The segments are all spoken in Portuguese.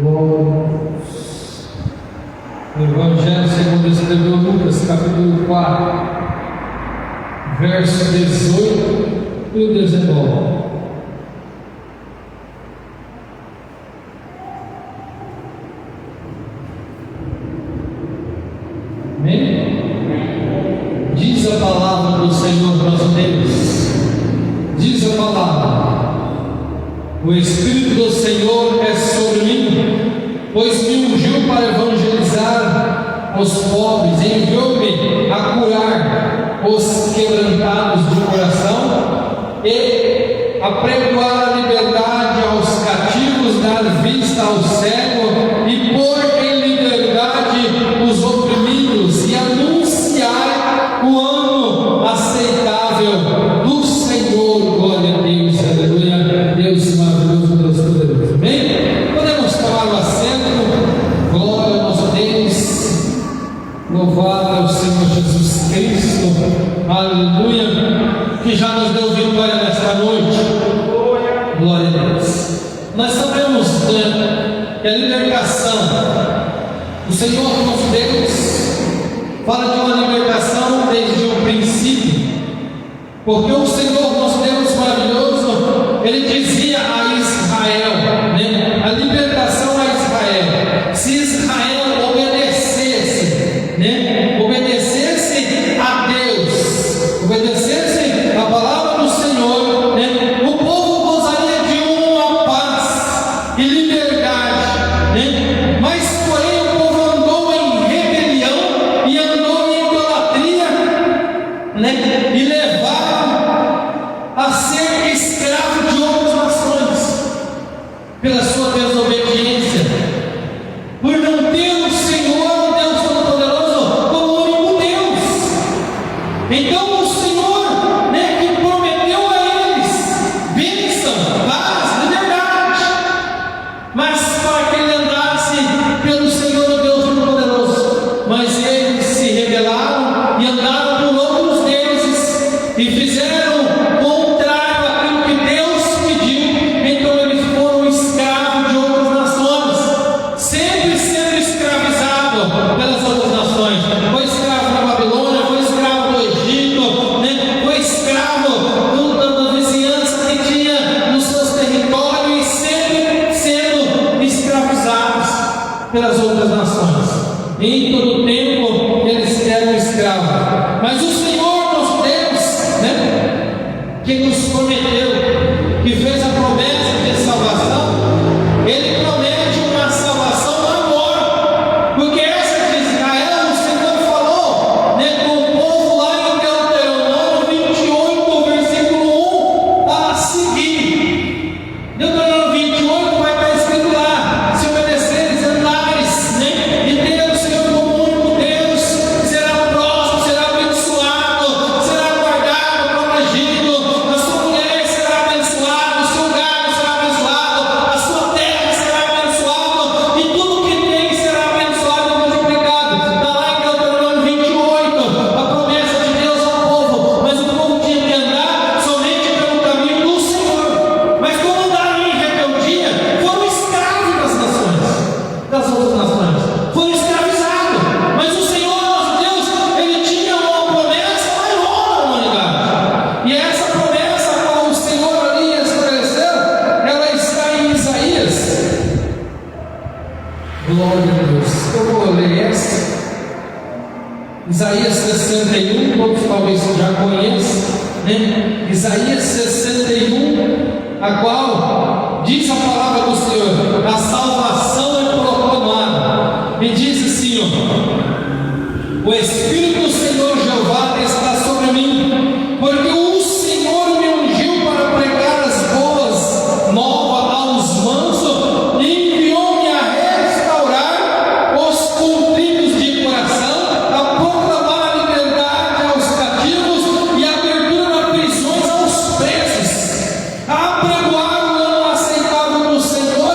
O Evangelho segundo escreveu Lucas, capítulo 4, verso 18 e 19. Amém? Diz a palavra do Senhor nosso Deus. Diz a palavra: o Espírito do Senhor é sobre mim, pois me ungiu para evangelizar os pobres, enviou-me a curar os quebrantados de coração e a pregoar a liberdade aos cativos, dar vista ao cego e pôr em liberdade os oprimidos e anunciar o ano aceitável do Senhor. Glória a Deus, aleluia. Deus maravilhoso, Deus poderoso. Amém? Podemos tomar o assento. Glória ao nosso Deus. Louvado é o Senhor Jesus Cristo, aleluia, que já nos deu vitória nesta noite. Glória a Deus. Nós sabemos que a libertação, o Senhor nosso Deus fala de uma libertação desde o princípio, porque o Senhor nosso Deus maravilhoso, Ele dizia a Israel, né, a libertação a Israel: se Israel obedecesse, né, obedecesse a Deus, obedecesse a palavra do Senhor, né, o povo gozaria de uma paz e liberdade, né? Mas porém o povo andou em rebelião e andou em idolatria, né, e levaram a ser escravo de outras nações pela sua desobediência, por não ter o Senhor, Deus Todo-Poderoso, como único Deus. Então o Senhor, né, que prometeu a eles bênção, paz, liberdade, mas para que ele andasse pelo Senhor, Deus Todo-Poderoso. Mas eles se rebelaram e andaram por outros deuses e fizeram contrário àquilo que Deus pediu. Então eles foram escravos de outras nações, sempre sendo escravizados pelas outras nações. Foi escravo na Babilônia, foi escravo do Egito, né? Foi escravo da vizinhança que tinha nos seus territórios, e sempre sendo escravizados pelas outras nações. Em todo o tempo eles eram escravos. Mas o Senhor nosso Deus, né, que nos prometeu, que fez a promessa de salvação, Ele promete uma salvação maior, porque essa de Israel, o Senhor falou, né, com o povo lá em Deuteronômio 28, versículo 1 a seguir. Deuteronômio 28 vai estar escrito lá: se obedeceres, andares, né, e ter o Senhor como único Deus, será próspero, será abençoado, será guardado, protegido, a sua mulher será abençoada, o seu gado será abençoado, a sua terra será abençoada, e tudo que tem será abençoado e multiplicado. Está lá em Deuteronômio 28, a promessa de Deus ao povo. Mas o povo tinha que andar somente pelo caminho do Senhor. Mas como andaram em rebeldia, foram escravos das nações, das outras nações, foram escravizados. Mas o Senhor nosso Deus, Ele tinha uma promessa maior à humanidade, e essa promessa a qual o Senhor ali estabeleceu, ela está em Isaías. Glória a Deus. Eu vou ler essa. Isaías 61, todos talvez já conheçam, né? Isaías 61, a qual diz a palavra do Senhor: a salvação é proclamada, e diz assim, ó: o Espírito do Senhor Jeová está sobre mim, porque o Senhor me ungiu para pregar as boas novas aos mansos, e enviou-me a restaurar os contritos de coração, a proclamar a liberdade aos cativos e a abertura das prisões aos presos, a pregoar o ano aceitável do Senhor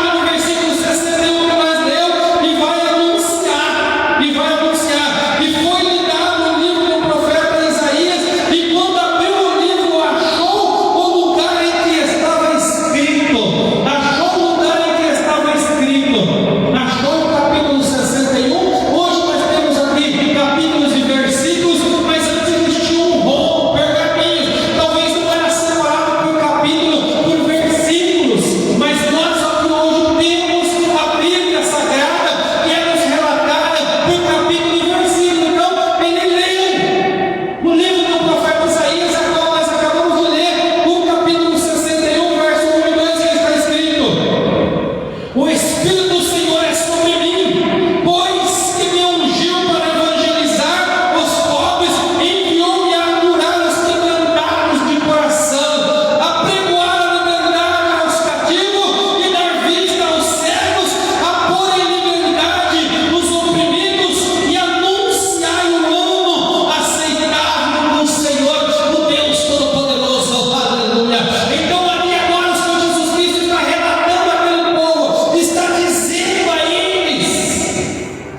abre no versículo 61 que nós lemos e vai anunciar, e foi-lhe dado um livro do profeta Isaías, e quando abriu o livro, achou o lugar em que estava escrito, achou o capítulo 61, hoje nós temos aqui capítulos e versículos, mas antes existia um rolo, pergaminhos, talvez não era separado por capítulo, por versículos, mas nós aqui hoje temos a Bíblia Sagrada, que é nos relatada por capítulo e versículo. Então ele leu o livro do profeta Isaías, a qual nós acabamos de ler, o capítulo 61, verso 1 e 2, que está escrito: o Espírito do Senhor é sobre mim, pois que me ungiu para evangelizar os pobres, enviou-me a curar os quebrantados de coração, a pregoar a liberdade aos cativos e dar vista aos cegos, a pôr em liberdade os oprimidos e anunciar o ano aceitável do Senhor, o Deus Todo-Poderoso. Aleluia. Então ali agora o Senhor Jesus Cristo está relatando aquele povo, está dizendo a eles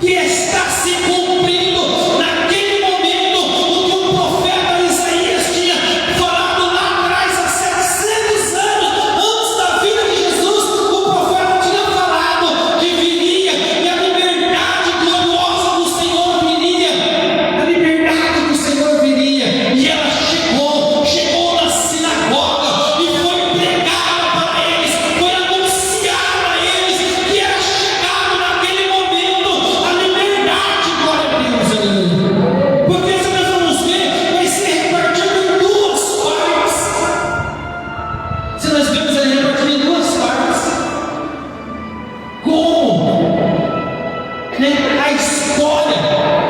que está se cumprindo naquele momento o que o profeta Isaías tinha falado lá atrás, há 700 anos antes da vida de Jesus. O profeta tinha falado que viria e a liberdade gloriosa do Senhor viria, a liberdade do Senhor viria, e ela chegou na sinagoga e foi pregada para eles, foi anunciada a eles que era chegado naquele momento a liberdade. Glória a Deus, aleluia. Porque se nós vamos ver, vai ser repartido em duas partes. Se nós vemos ele repartido em duas partes, como a história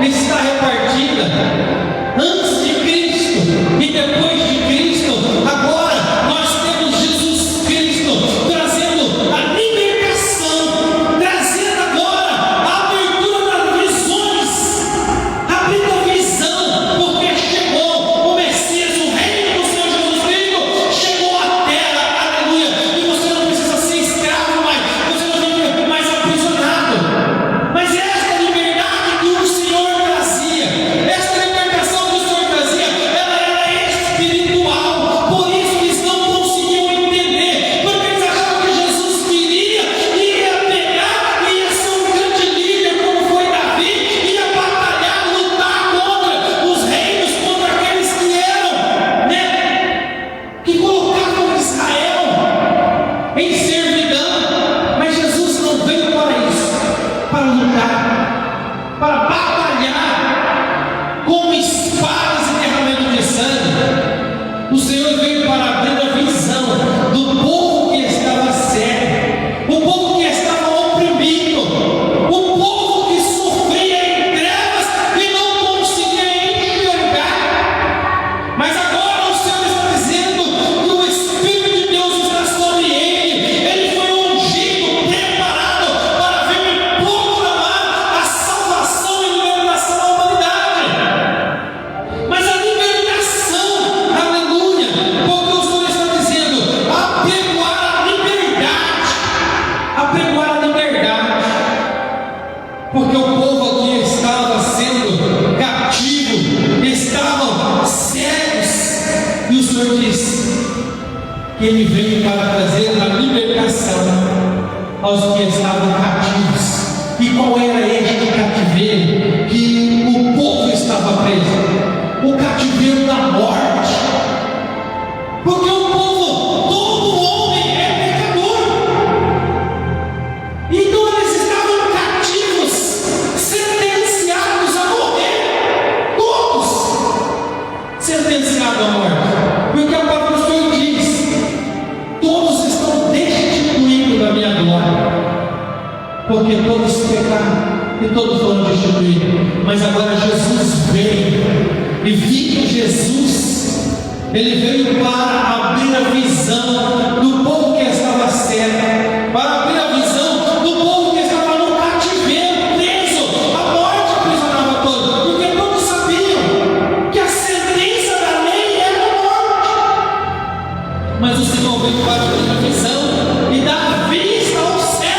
está repartida antes de Cristo e depois de Cristo, agora nós temos Jesus Cristo trazendo a libertação, trazendo agora a abertura das visões, abrindo a visão, porque chegou o Messias, o reino do Senhor Jesus Cristo chegou à terra, aleluia, e você não precisa ser escravo mais, você não vive mais aprisionado, mas esta liberdade que o Senhor trazia, esta libertação que o Senhor trazia, ela era espiritual. Por isso eles não conseguiam entender, porque eles achavam que Jesus ia pegar, ia ser um grande líder como foi Davi, ia batalhar, lutar contra os reinos, contra aqueles que eram, que colocavam Israel em servidão. Mas Jesus não veio para isso, para lutar, para batalhar com espadas e derramamento de sangue. O Senhor veio para abrir a visão do povo que estava cego, o povo que estava oprimido, o povo que sofria em trevas e não conseguia enxergar. Mas agora o Senhor está dizendo que o Espírito de Deus está sobre ele foi ungido, preparado para vir proclamar a salvação e libertação da humanidade. Mas a libertação, aleluia, porque o Senhor está dizendo, apregoar a liberdade, porque o povo aqui estava sendo cativo, estavam cegos, e o Senhor disse que Ele veio para trazer a libertação aos que estavam cativos. E qual era este cativeiro que o povo estava preso? O cativeiro da morte. Porque o povo, todo homem é pecador. Então eles estavam cativos, sentenciados a morrer, todos sentenciados à morte. Porque a palavra do Senhor diz: todos estão destituídos da minha glória. Porque todos pecaram e todos foram destituídos. Mas agora Jesus veio, e vindo Jesus, Ele veio para abrir a visão do povo que estava cego, para abrir a visão do povo que estava no cativeiro, preso. A morte aprisionava todos, porque todos sabiam que a sentença da lei era a morte. Mas o Senhor veio para abrir a visão e dar vista aos cegos.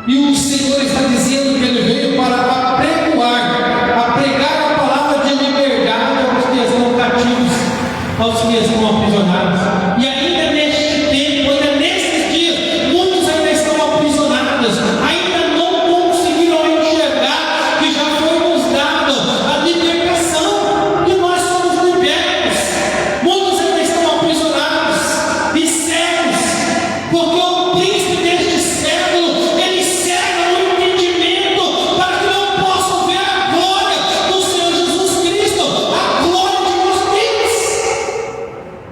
E o Senhor está dizendo que Ele veio para a pregar a palavra de liberdade aos que estão cativos, aos que estão aprisionados. E ainda neste tempo, ainda nesses dias, muitos ainda estão aprisionados, ainda não conseguiram enxergar que já foi nos dado a libertação, que nós somos libertos. Muitos ainda estão aprisionados e cegos, porque o príncipe deste século, ele cega o entendimento para que não possam ver a glória do Senhor Jesus Cristo, a glória de nosso Deus.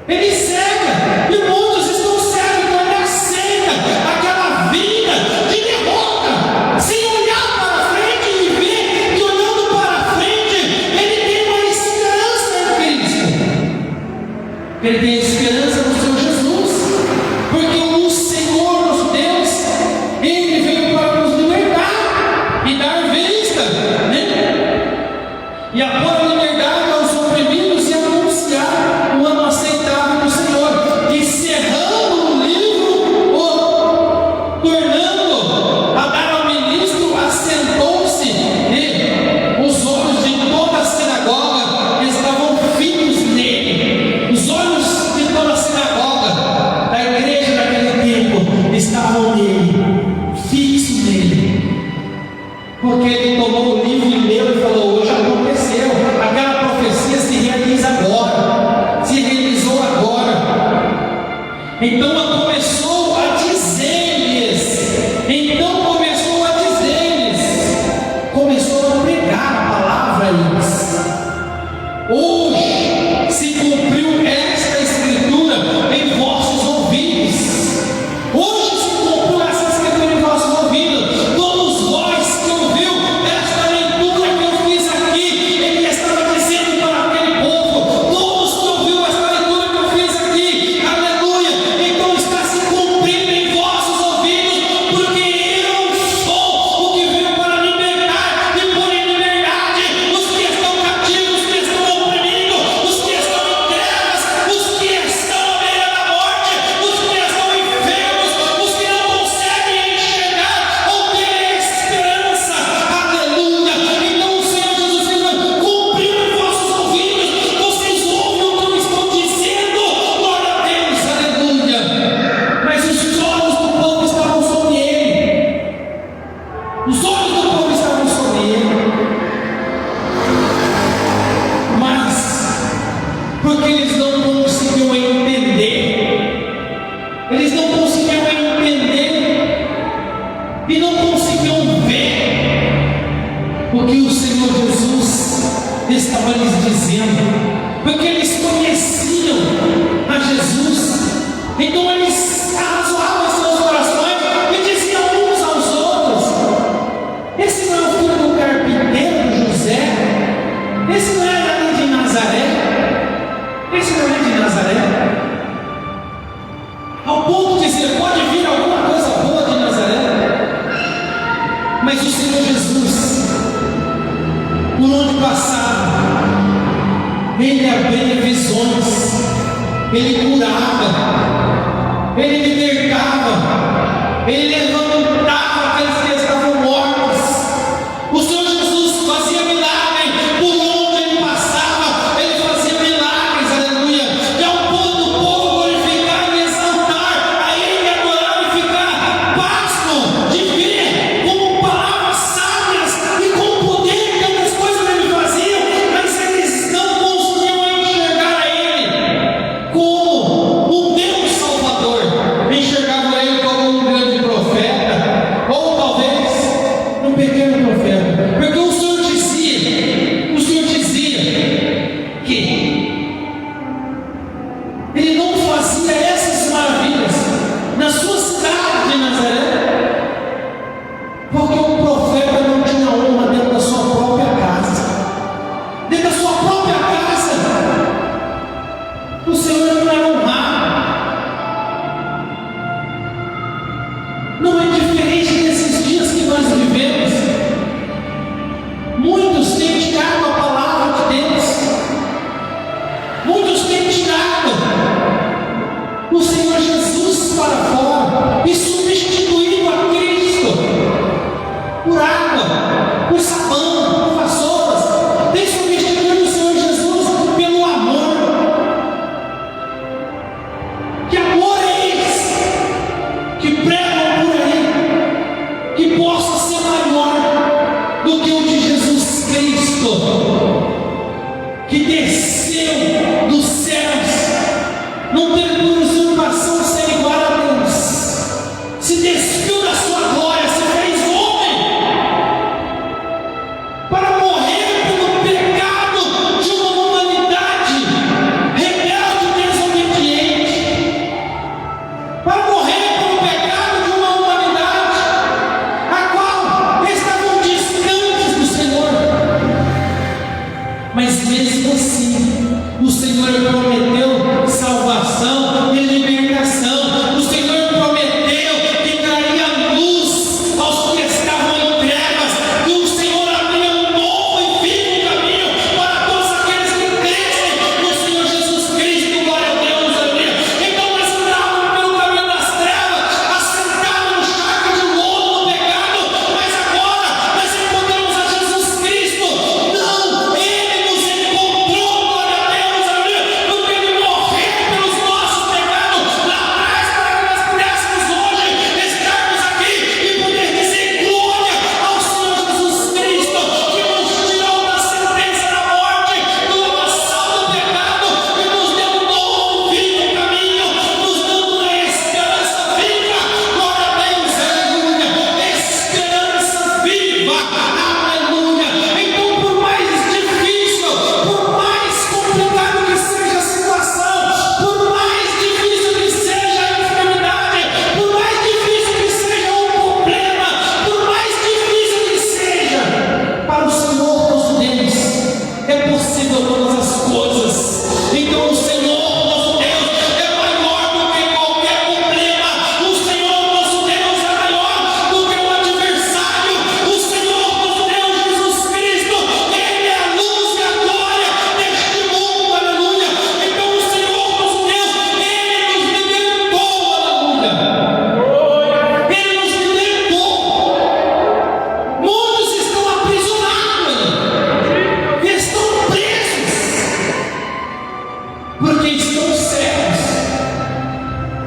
Ele cega, e muitos estão cegos, então ele aceita aquela vida de derrota, sem olhar para frente e ver que olhando para frente, ele tem uma esperança em Cristo. Ele tem esperança no Senhor Jesus, porque o Senhor nosso Deus, Ele veio para nos libertar e dar vista, né? E a pôr a liberdade aos oprimidos e anunciar o ano aceitável do Senhor, e cerrando o livro, tornando a dar ao ministro, assentou-se, e os olhos de toda a sinagoga estavam fitos nele. Os olhos de toda a sinagoga da igreja daquele tempo estavam nele, fixos nele, porque ele tomou o livro e leu e falou: hoje aconteceu, aquela profecia se realiza agora, se realizou agora. Então começou a dizer-lhes, começou a pregar a palavra a eles: hoje se cumpriu esta escritura em vossos ouvidos. Hoje se cumpriu essa escritura em vossos ouvidos. Todos vós que ouviu esta leitura que eu fiz aqui, ele estava dizendo para aquele povo: todos que ouviu esta leitura que eu fiz aqui, aleluia, então está se cumprindo em vossos ouvidos, porque eu sou o que veio para libertar e pôr em liberdade os que estão cativos, os que estão oprimidos, os que estão em trevas, os que estão à beira da morte, os que estão enfermos, os que não conseguem enxergar ou ter esperança, aleluia. Então o Senhor Jesus Cristo cumpriu em vossos ouvidos, vocês ouvem o que eu estou dizendo, glória a Deus, aleluia. Mas os olhos do povo estavam sobre ele, os olhos do povo estavam sobre ele, mas porque eles não conseguiam entender, eles não conseguiam entender e não conseguiam ver o que o Senhor Jesus estava lhes dizendo, porque eles conheciam a Jesus. Então eles arrazoavam em seus corações e diziam uns aos outros: esse não é o filho do carpinteiro José? Esse não é dali de Nazaré? Esse não é de Nazaré? Ao ponto de dizer: pode vir alguma coisa boa de Nazaré? Mas o Senhor Jesus, por onde passava, Ele abria visões, Ele curava, Ele libertava, Ele levantava aqueles que estavam mortos. O Senhor Jesus fazia milagres por onde Ele passava, Ele fazia milagres, aleluia, e ao ponto do povo glorificar e exaltar a Ele, adorar e ficar pasmo de ver como palavras sábias e com poder tantas coisas Ele fazia, mas eles não conseguiam enxergar a Ele como um Deus Salvador, enxergavam Ele como um grande profeta, sua glória se fez homem para morrer pelo pecado de uma humanidade rebelde e desobediente, para morrer pelo pecado de uma humanidade a qual estavam distantes do Senhor. Mas mesmo assim, o Senhor prometeu salvação e libertação. O Senhor prometeu que traria luz aos que estavam em trevas, e o Senhor abriu um novo e vivo caminho para todos aqueles que crescem no Senhor Jesus Cristo. Glória a Deus, aleluia. Então nós andávamos pelo caminho das trevas, assentados no charco de lodo do pecado, mas agora nós encontramos a Jesus Cristo. Não, Ele nos encontrou, glória a Deus, aleluia, porque Ele morreu pelos nossos pecados lá atrás, para que nós pudéssemos hoje estarmos aqui e poder dizer glória ao Senhor Jesus Cristo, que nos tirou da sentença da morte, do lamaçal do pecado, e nos deu um novo vivo caminho, nos dando uma esperança viva. Glória a Deus, aleluia. Esperança viva, aleluia. Então, por mais difícil, por mais complicado que seja a situação, por mais difícil que seja a enfermidade, por mais difícil que seja o problema, por mais difícil que seja, para o Senhor nosso Deus é possível todas as coisas. Então o Senhor nosso Deus é maior do que qualquer problema. O Senhor nosso Deus é maior do que o adversário. O Senhor nosso Deus Jesus Cristo, Ele é a luz e a glória deste mundo, aleluia. Então o Senhor nosso Deus, Ele nos libertou, aleluia. Ele nos libertou. Muitos estão aprisionados, estão presos, porque estão cegos,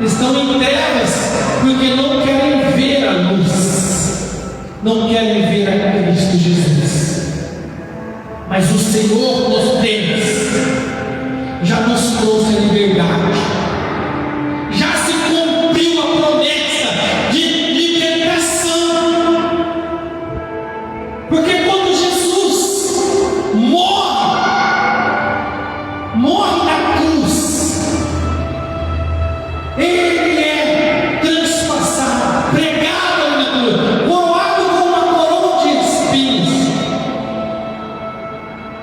estão em trevas, porque não querem ver a luz, não querem ver a Cristo Jesus. Mas o Senhor nos Deus já nos trouxe a liberdade, já se cumpriu a promessa de libertação, porque quando Jesus morre na cruz, Ele é transpassado, pregado ali na cruz, coroado com uma coroa de espinhos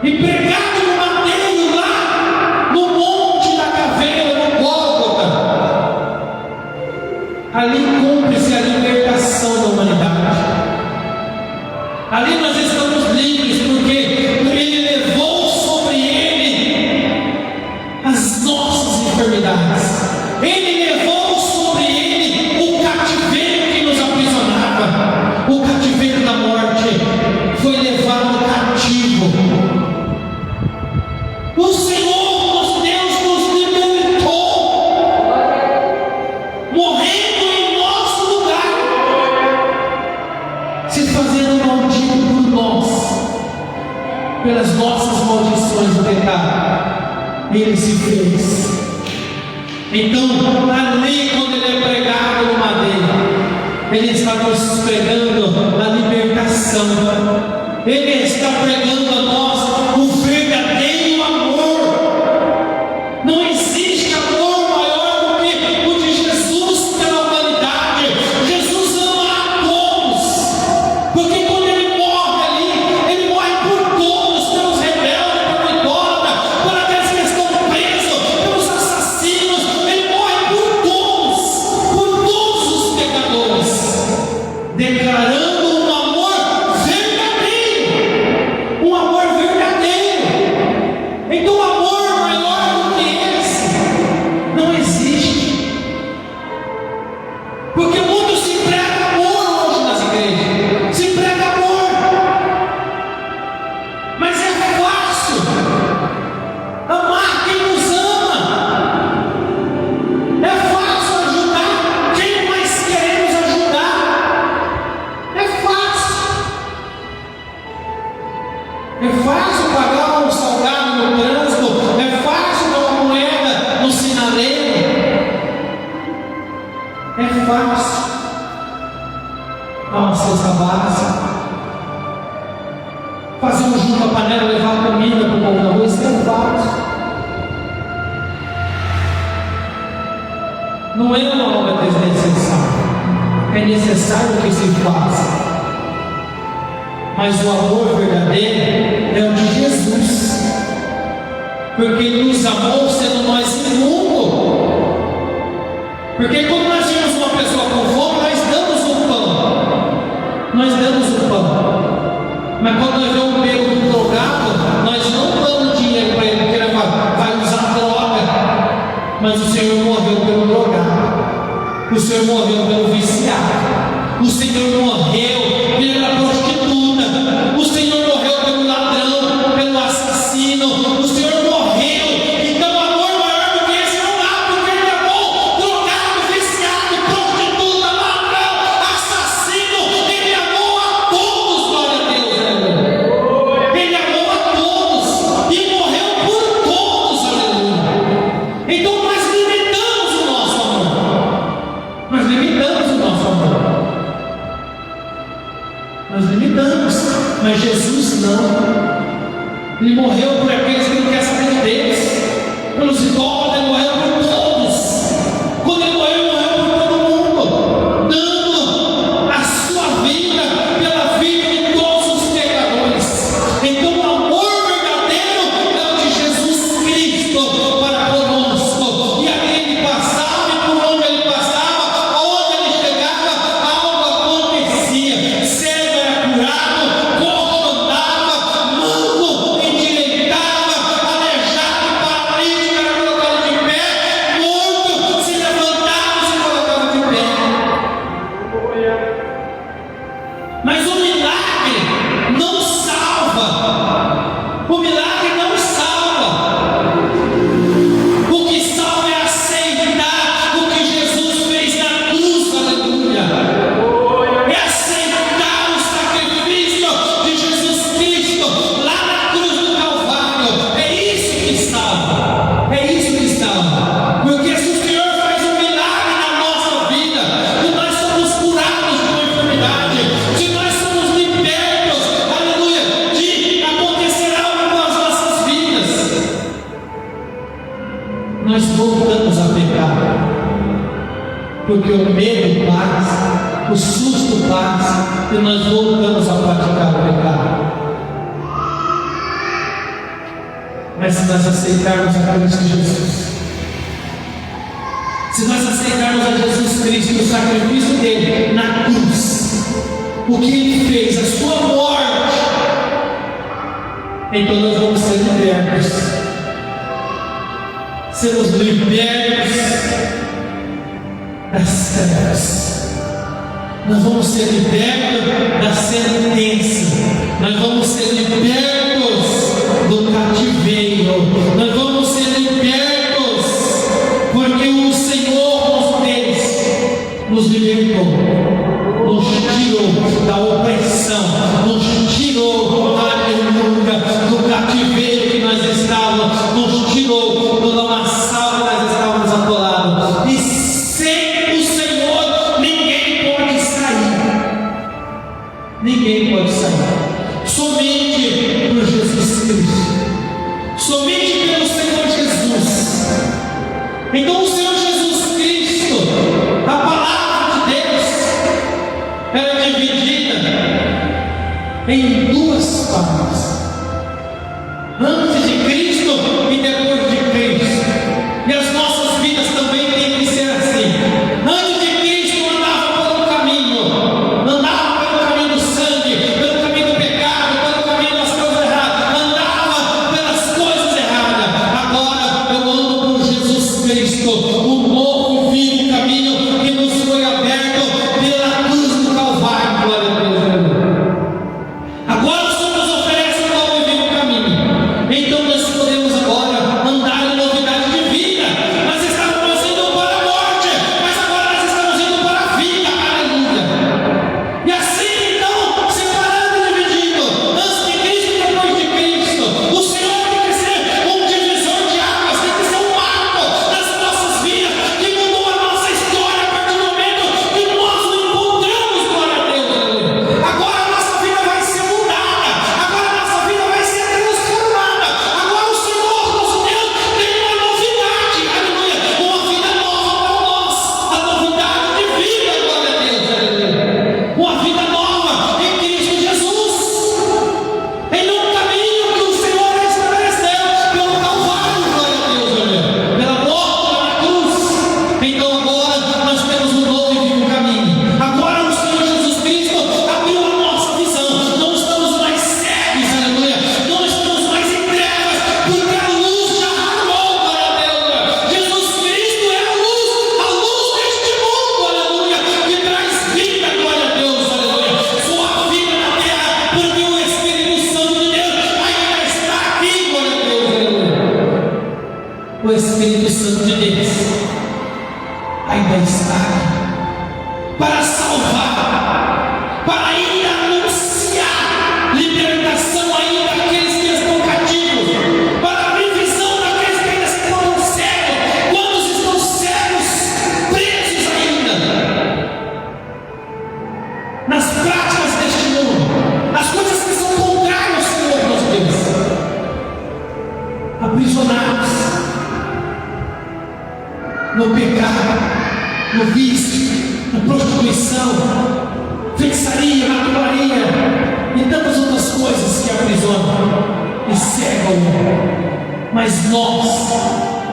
e pregado no madeiro lá no Monte da Caveira, no Gólgota. Ali cumpre-se a libertação da humanidade. Ali nós estamos livres, porque Ele levou sobre Ele as nossas enfermidades. Ele levou sobre Ele o cativeiro que nos aprisionava. O cativeiro da morte foi levado cativo. O Senhor nosso Deus nos libertou, morrendo em nosso lugar, se fazendo maldito por nós, pelas nossas maldições do pecado. Ele se fez. Então, ali, quando Ele é pregado no madeiro, Ele está nos pregando a libertação. Ele está pregando a nós o verdadeiro amor. Não existe amor maior do que o de Jesus pela humanidade. Jesus ama a todos, porque quando Ele morre ali, Ele morre por todos, pelos rebeldes, pelo idólatra, por aqueles que estão presos, pelos assassinos. Ele morre por todos os pecadores, declarando um amor verdadeiro, um amor verdadeiro. dar uma cesta básica, fazer um junto à panela, levar comida para o povo da rua, isso é básico. Não é uma obra desnecessária, é necessário que se faça, mas o amor verdadeiro é o de Jesus, porque Ele nos amou sendo nós imundos. Porque quando nós vemos uma pessoa com fome, nós damos o pão, mas quando nós vemos um bêbado drogado, nós não damos dinheiro para ele, porque ele vai usar droga. Mas o Senhor morreu pelo drogado, o Senhor morreu pelo viciado, o Senhor morreu pela prostituta, o Senhor morreu pelo ladrão, pelo assassino, o Senhor morreu. Então amor maior do que esse não há, porque Ele amou drogado, viciado, prostituta, ladrão, assassino. Ele amou a todos, glória a Deus, aleluia. Ele amou a todos e morreu por todos, aleluia. Então nós limitamos o nosso amor, nós limitamos o nosso amor, nós limitamos, mas Jesus não. Ele morreu por aqueles que não querem saber de Deus, pelos idólatras. Ele morreu por todos. Quando Ele morreu, Ele morreu por todo mundo, dando a sua vida pela vida de todos os pecadores. Então o amor verdadeiro é o de Jesus Cristo para conosco. E ali Ele passava, e por onde Ele passava, aonde Ele chegava, algo acontecia. Cego era curado, coxo andava, manco endireitava, aleijado, paralítico era colocado de pé, morto se levantava e se colocava de pé. Mas o milagre não salva. O milagre não salva. O que salva é aceitar o que Jesus fez na cruz, aleluia. É aceitar o sacrifício de Jesus Cristo lá na cruz do Calvário. É isso que salva. É isso que salva. Porque se o Senhor faz um milagre na nossa vida, se nós somos curados de uma enfermidade, se nós somos libertos, aleluia, de acontecer algo com as nossas vidas, nós voltamos a pecar. Porque o medo passa, o susto passa, e nós voltamos a praticar o pecado. Mas se nós aceitarmos a Cristo Jesus, se nós aceitarmos a Jesus Cristo e o sacrifício dele na cruz, o que Ele fez, a sua morte, então nós vamos ser libertos. Sermos libertos das trevas. Nós vamos ser libertos da sentença. Nós vamos ser libertos do cativeiro. Nós vamos ser libertos, porque o Senhor nos libertou, nos tirou da opressão, nos tirou, aleluia, do cativeiro que nós estávamos, nos tirou do lamaçal que nós estávamos atolados. E sem o Senhor ninguém pode sair. Ninguém pode sair. Somente por Jesus Cristo. Somente pelo Senhor Jesus. Então o Senhor Jesus Cristo, a palavra de Deus, ela é dividida em duas partes: antes de Cristo e depois de Cristo. E as nossas vidas também têm que ser assim. Antes de Cristo andava pelo caminho do sangue, pelo caminho do pecado, pelo caminho das coisas erradas, andava pelas coisas erradas. Agora eu ando por Jesus Cristo, o novo e vivo caminho que nos foi aberto pela cruz do Calvário. Glória a Deus. Agora o Senhor nos oferece um novo e vivo caminho. Então nós podemos agora andar aprisionados no pecado, no vício, na prostituição, feitiçaria, macumbaria e tantas outras coisas que aprisionam e cegam o homem. Mas nós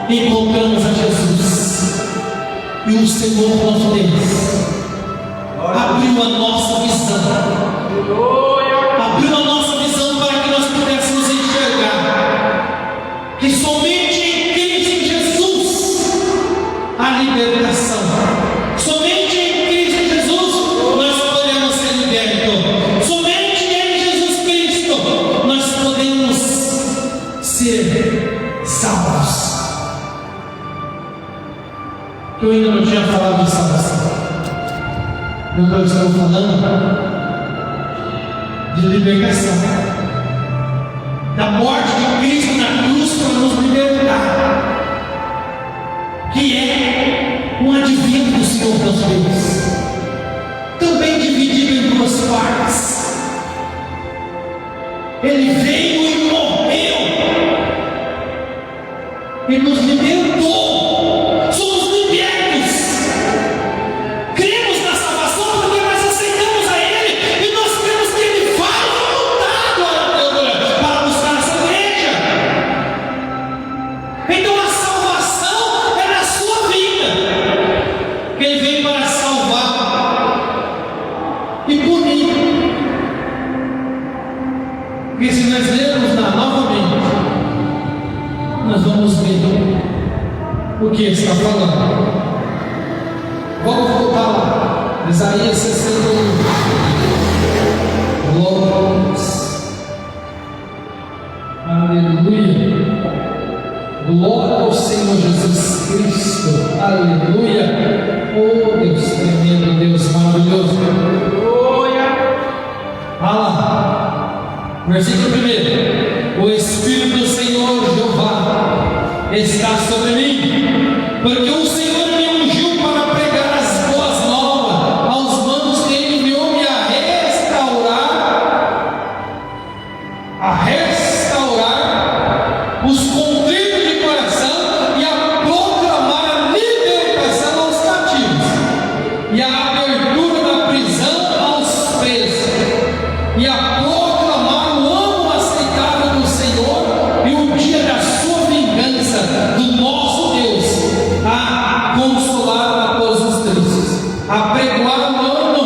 encontramos a Jesus, e o Senhor nosso Deus abriu a nossa visão, para que nós pudéssemos enxergar que somente em Cristo Jesus há libertação, somente em Cristo Jesus nós podemos ser libertos, somente em Jesus Cristo nós podemos ser salvos. Eu ainda não tinha falado de salvação, eu estou falando de libertação, da morte de Cristo na cruz para nos libertar, que é um advento do Senhor nosso Deus, também dividido em duas partes. Ele veio e morreu e nos libertou, somos libertos, cremos na salvação porque nós aceitamos a Ele e nós cremos que Ele vai voltar para buscar essa igreja. Então a salvação é na sua vida, que Ele veio para salvar e punir. Porque se nós lermos novamente, nós vamos ver o que ele está falando. Vamos voltar lá, Isaías 61. Glórias, aleluia, glória ao Senhor Jesus Cristo, aleluia. Oh Deus tremendo, Deus maravilhoso, aleluia. Olha lá, versículo 1: o Espírito do Senhor Jeová está sobre mim, porque o Senhor me ungiu para pregar as boas novas aos mansos, que Ele enviou-me a restaurar os contritos de coração e a proclamar a libertação aos cativos e a abertura da prisão aos presos e a proclamar o ano aceitável do Senhor e o dia da sua vingança, do nosso Deus, a consolar a todos os tristes, a pregoar o ano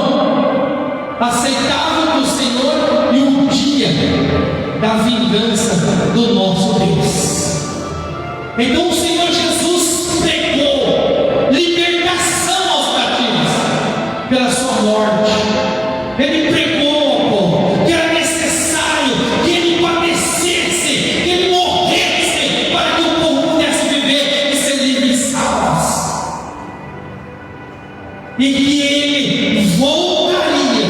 aceitável do Senhor e o dia da vingança do nosso Deus. Então o Senhor Jesus pregou libertação aos cativos pela sua morte. Ele pregou ao povo que era necessário que Ele padecesse, que Ele morresse, para que o povo pudesse viver e ser livre e salvos, e que Ele voltaria.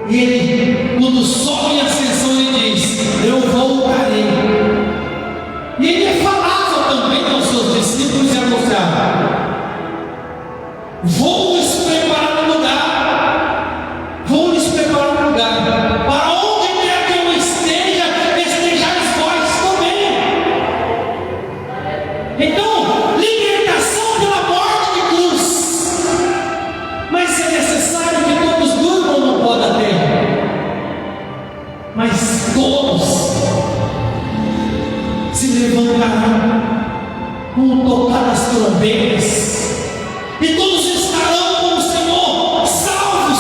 E Ele, quando sobe em ascensão, Ele diz: eu voltarei. E Ele falava também aos seus discípulos e anunciava: vou lhes preparar um lugar, vou lhes preparar um lugar, para onde quer que eu esteja, estejais vós também. Então, libertação pela morte de cruz, mas é necessário que todos durmam no pó da terra, mas todos se levantarão com o tocar das trombetas, e todos estarão com o Senhor salvos.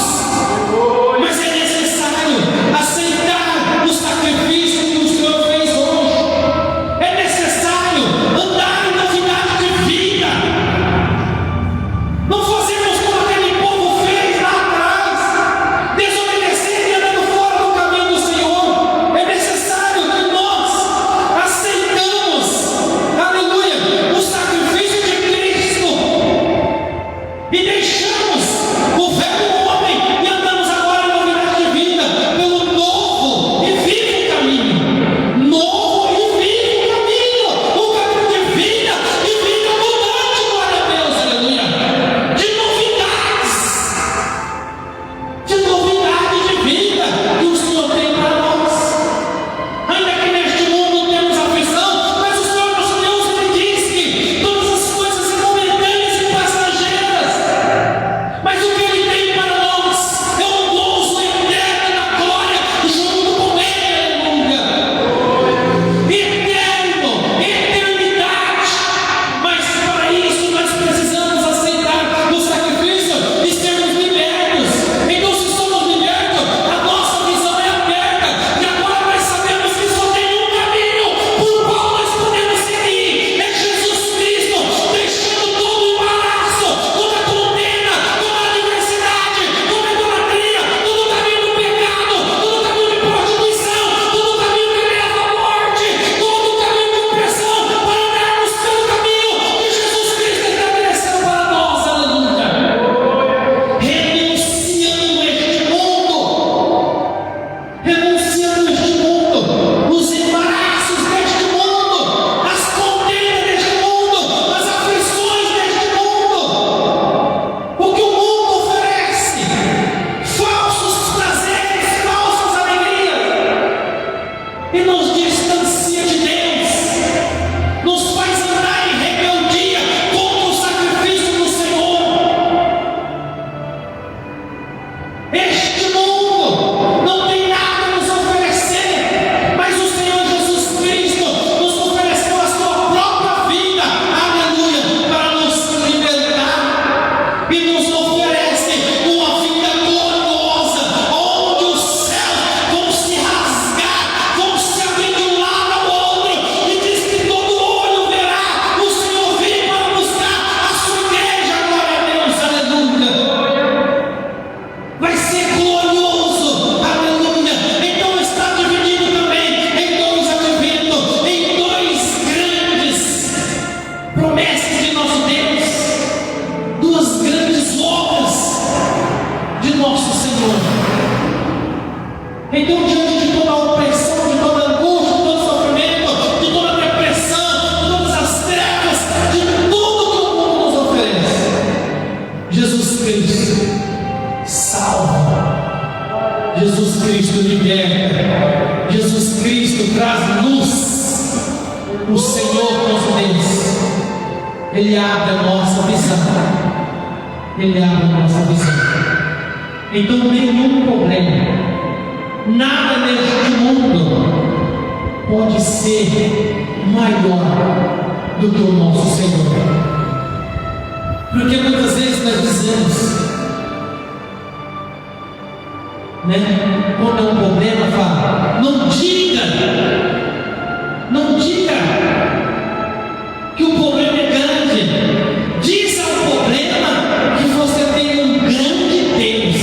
Mas é necessário aceitar o sacrifício que o Senhor fez hoje, é necessário andar em novidade de vida, não fazermos como aquele povo fez lá atrás, desobedecendo e andando fora do caminho do Senhor. É necessário que nós aceitamos, aleluia, o sacrifício de Cristo. Senhor. Então, diante de toda a opressão, de toda a angústia, de todo o sofrimento, de toda a depressão, de todas as trevas, de tudo que o mundo nos oferece, Jesus Cristo salva, Jesus Cristo liberta, Jesus Cristo traz luz. O Senhor nosso Deus, Ele abre a nossa visão, Ele abre a nossa visão. Então, nenhum problema, nada neste mundo pode ser maior do que o nosso Senhor. Porque muitas vezes nós dizemos, né? Quando é um problema, fala, não diga que o problema é grande. Diz ao problema que você tem um grande Deus.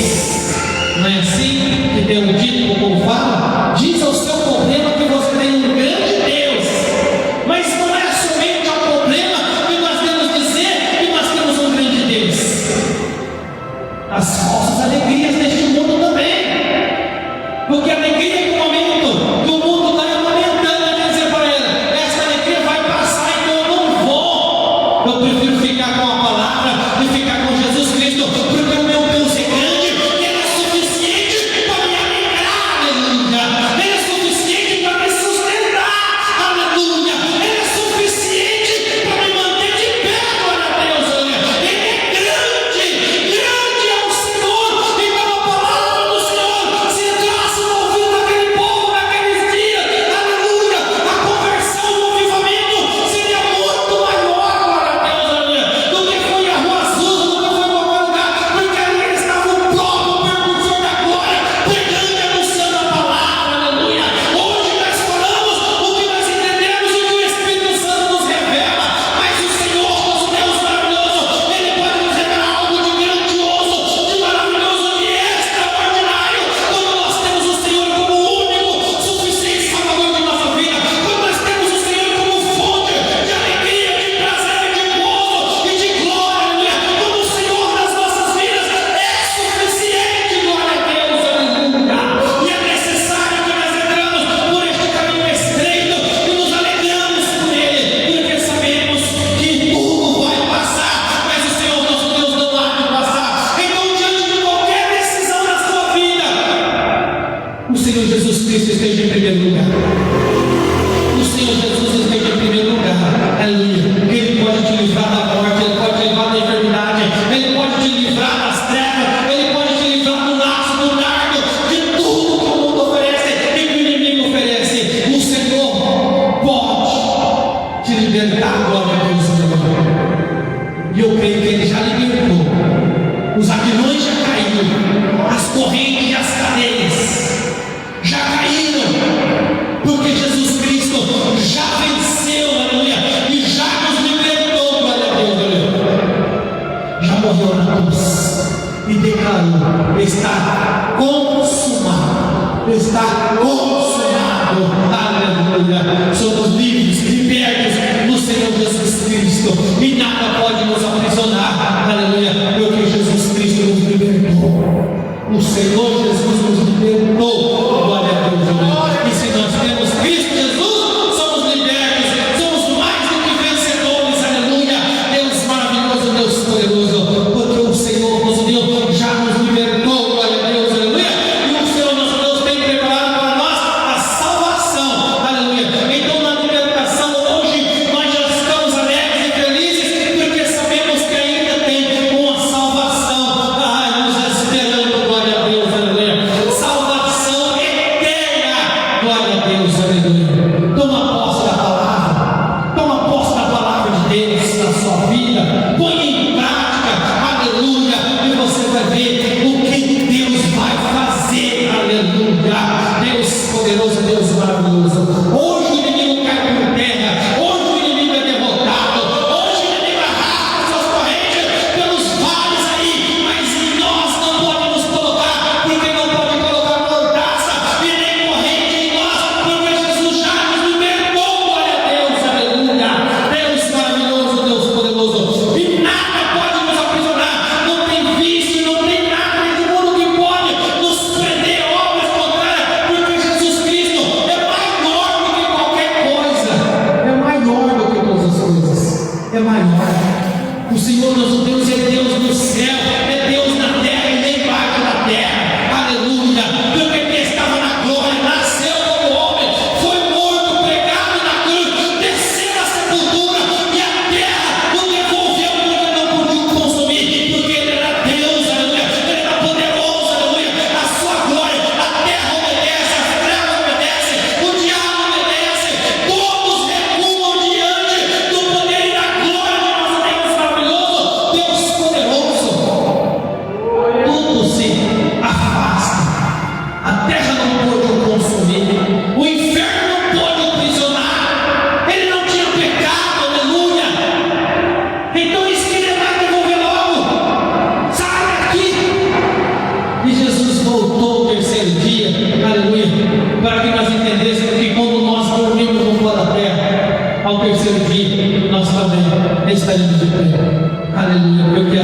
Não é assim que tem um dito que o povo fala? Diz ao seu problema que você tem um grande Deus. Mas não é somente ao problema que nós temos que dizer que nós temos um grande Deus. As falsas alegrias deste mundo também. Porque a alegria é o momento que o mundo está lamentando, quer dizer para ele, essa alegria vai passar, então eu não vou. Eu prefiro ficar com a palavra e ficar com Jesus Cristo, porque o meu Deus é grande, Ele é suficiente para me alegrar, aleluia. Ele é suficiente para me sustentar, aleluia. Ele é suficiente para me manter de pé, glória a Deus, aleluia. Ele é grande é o Senhor, e pela palavra do Senhor, se entrasse no ouvido daquele povo naqueles dias, aleluia, a conversão, o avivamento seria muito maior, glória a Deus, aleluia, do que foi a Rua Azusa, do que foi qualquer lugar, porque ali estava o próprio percursor da glória, pregando e anunciando a palavra, aleluia. Hoje nós falamos o que nós entendemos e o que o Espírito Santo nos revela, mas o Senhor, nosso Deus maravilhoso, Ele pode nos revelar algo de grandioso, de maravilhoso, de extraordinário, quando nós temos o Senhor como único, suficiente salvador de nossa vida, quando nós temos o Senhor como fonte de alegria, de prazer, de gozo e de glória, aleluia. Quando o Senhor nas nossas vidas é suficiente, glória a Deus, aleluia. E é necessário que nós entramos por este caminho estreito e nos alegramos por ele, porque sabemos que tudo vai passar, mas o Senhor nosso Deus não há de passar. Então, diante de qualquer decisão na sua vida, o Senhor Jesus Cristo esteja em primeiro lugar. O Senhor Jesus esteja em primeiro lugar, aleluia. Ele pode te livrar da morte, Ele pode te livrar da enfermidade, Ele pode te livrar das trevas, Ele pode te livrar do laço, do dardo, de tudo que o mundo oferece e que o inimigo oferece. O Senhor pode te libertar, glória a Deus, aleluia. E eu creio que Ele já libertou. Os aguilhões já caíram, as correntes e as cadeias já caíram, porque Jesus Cristo já venceu, aleluia, e já nos libertou, glória a Deus, aleluia. Já morreu na cruz e declarou: está consumado, está consumado, aleluia. Somos livres, libertos no Senhor Jesus Cristo, e nada pode nos aprisionar, aleluia, porque Jesus Cristo nos libertou. O Senhor Jesus nos libertou, glória a Deus, aleluia. E se nós temos Cristo Jesus, somos libertos, somos mais do que vencedores, aleluia. Deus maravilhoso, Deus poderoso, porque o Senhor nosso Deus já nos libertou, glória a Deus, aleluia. E o Senhor nosso Deus tem preparado para nós a salvação, aleluia. Então, na libertação hoje, nós já estamos alegres e felizes, porque sabemos que ainda tem uma salvação nos esperando, glória a Deus, aleluia. Salvação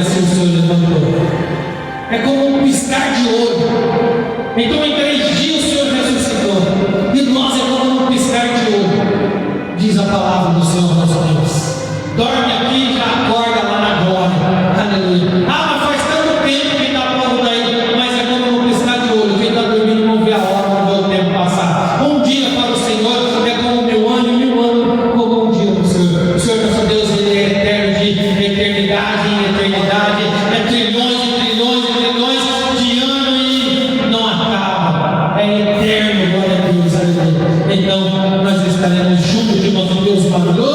assim o Senhor levantou. É como um piscar de ouro. Então em 3 dias o Senhor ressuscitou. E nós é como um piscar de ouro. Diz a palavra do Senhor nosso Deus. Dorme aqui e já acorda lá na glória. Aleluia. Ah, mas faz tanto tempo que está pondo aí. Mas é como um piscar de ouro. Quem está dormindo não vê a hora, não vê o tempo passar. Um dia para o Senhor é como 1000 anos, e 1000 anos como um dia para o Senhor. O Senhor nosso Deus, Ele é eterno de eternidade em eternidade. É trilhões e trilhões e trilhões de anos e não acaba. É eterno, glória a Deus. Aleluia. Então nós estaremos juntos de nosso Deus maravilhoso.